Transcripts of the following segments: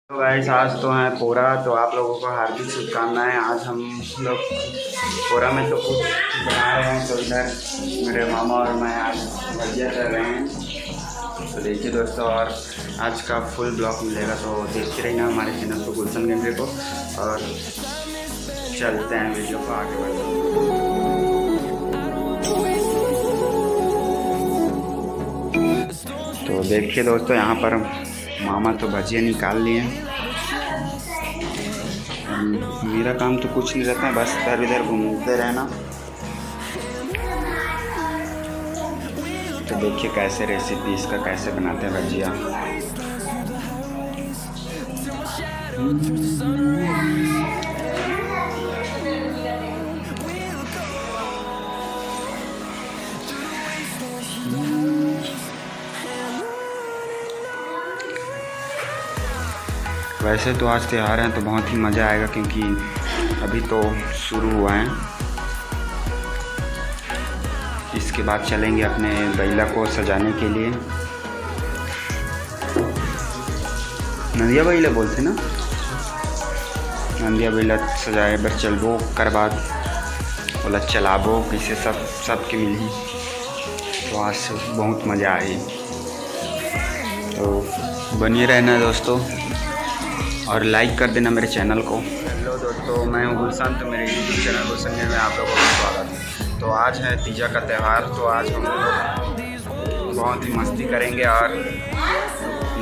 तो गाइस आज तो है पोरा, तो आप लोगों को हार्दिक शुभकामनाएं। आज हम लोग पोरा में तो कुछ बना रहे हैं, तो इधर मेरे मामा और मैं आज भजिया कर रहे हैं। तो देखिए दोस्तों, और आज का फुल ब्लॉग मिलेगा, तो देखते रहिए हमारे चैनल को गुलशन गेंद्रे को। और चलते हैं वीडियो को आगे बढ़ते। तो देखिए दोस्तों, यहाँ पर मामा तो भजिया निकाल लिए। मेरा काम तो कुछ नहीं रहता है, बस इधर इधर घूमते रहना। तो देखिए कैसे रेसिपी इसका कैसे बनाते हैं भजिया। वैसे तो आज त्यौहार हैं तो बहुत ही मज़ा आएगा, क्योंकि अभी तो शुरू हुआ है। इसके बाद चलेंगे अपने बैला को सजाने के लिए। नंदिया बैला बोलते ना, नंदिया बैला सजाए बस चलबो कर बाद बोला चलाबो कैसे सबके मिली। तो आज से बहुत मज़ा आई, तो बनिए रहना दोस्तों, और लाइक कर देना मेरे चैनल को। हेलो दोस्तों, मैं हूँ गुलशन, तो मेरे यूट्यूब चैनल गुलशन में आप लोगों का स्वागत है। तो आज है तीजा का त्यौहार, तो आज हम लोग बहुत ही मस्ती करेंगे और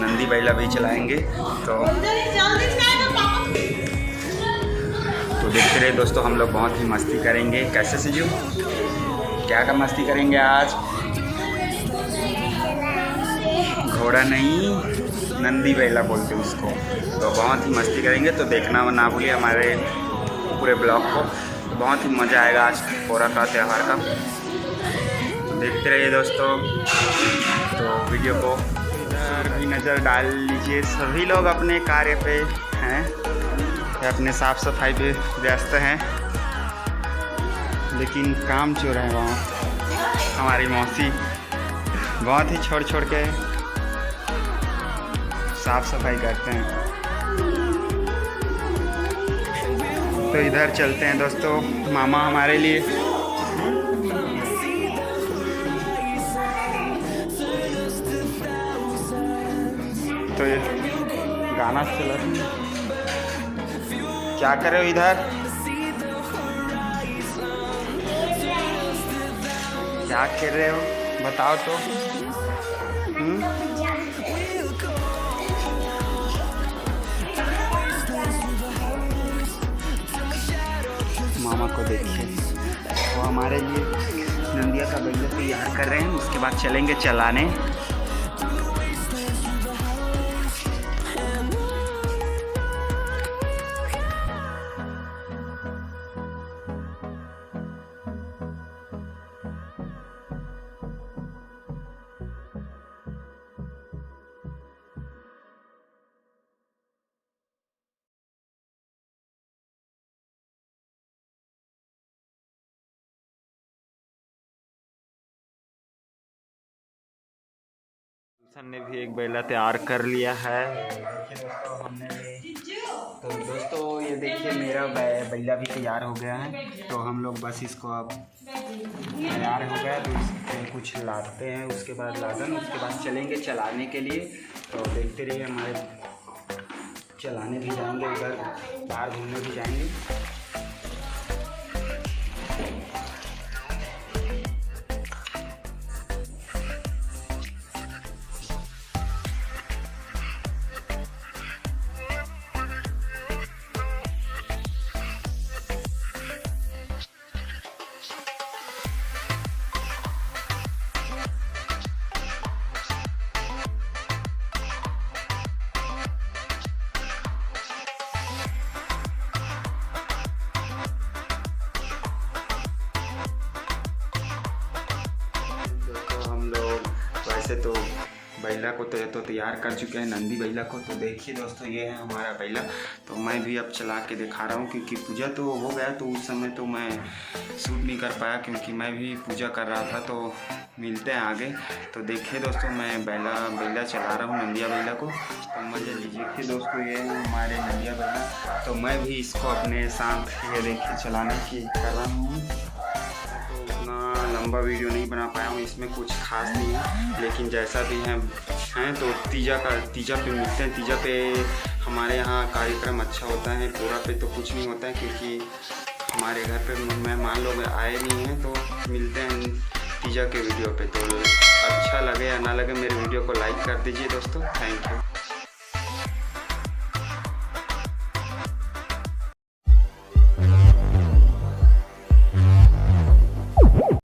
नंदी बैला भी चलाएंगे। तो देखते रहे दोस्तों, हम लोग बहुत ही मस्ती करेंगे। कैसे सजू, क्या का मस्ती करेंगे आज? घोड़ा नहीं, नंदी बैला बोलते हैं उसको। तो बहुत ही मस्ती करेंगे, तो देखना ना भूलिए हमारे पूरे ब्लॉग को। तो बहुत ही मज़ा आएगा आज पोरा का त्यौहार का। तो देखते रहिए दोस्तों, तो वीडियो को भी नज़र डाल लीजिए। सभी लोग अपने कार्य पे हैं, अपने साफ़ सफाई पे व्यस्त हैं, लेकिन काम चोर है वहाँ। हमारी मौसी बहुत ही छोड़ छोड़ के साफ सफाई करते हैं। तो इधर चलते हैं दोस्तों, मामा हमारे लिए तो ये गाना चला। क्या कर रहे हो इधर, क्या कर रहे हो बताओ तो। मामा को देखिए, वो हमारे लिए नंदिया का बैला तैयार कर रहे हैं। उसके बाद चलेंगे चलाने। गुलशन ने भी एक बैला तैयार कर लिया है। देखिए दोस्तों, हमने तो दोस्तों ये देखिए मेरा बैला भी तैयार हो गया है। तो हम लोग बस इसको अब तैयार हो गया, तो इसमें कुछ लादते हैं, उसके बाद लादन, उसके बाद चलेंगे चलाने के लिए। तो देखते रहिए, हमारे चलाने भी जाएंगे, उधर बाहर घूमने भी जाएंगे। वैसे तो बैला को तो तैयार कर चुके हैं, नंदी बैला को। तो देखिए दोस्तों, ये है हमारा बैला। तो मैं भी अब चला के दिखा रहा हूँ, क्योंकि पूजा तो हो गया, तो उस समय तो मैं शूट नहीं कर पाया, क्योंकि मैं भी पूजा कर रहा था। तो मिलते हैं आगे। तो देखिए दोस्तों, मैं बैला चला रहा हूँ, नंदिया बैला को। तो मज़ा लीजिए कि दोस्तों, ये है हमारे नंदिया बैला। तो मैं भी इसको अपने साथ ये देखिए चलाने की कर रहा हूँ। तो उतना लंबा वीडियो नहीं बना पाया हूँ, इसमें कुछ खास नहीं है, लेकिन जैसा भी है तो तीजा पे मिलते हैं। तीजा पे हमारे यहाँ कार्यक्रम अच्छा होता है, पूरा पे तो कुछ नहीं होता है, क्योंकि हमारे घर पे मेहमान लोग आए नहीं हैं। तो मिलते हैं तीजा के वीडियो पे। तो अच्छा लगे या ना लगे, मेरे वीडियो को लाइक कर दीजिए दोस्तों। Thank you.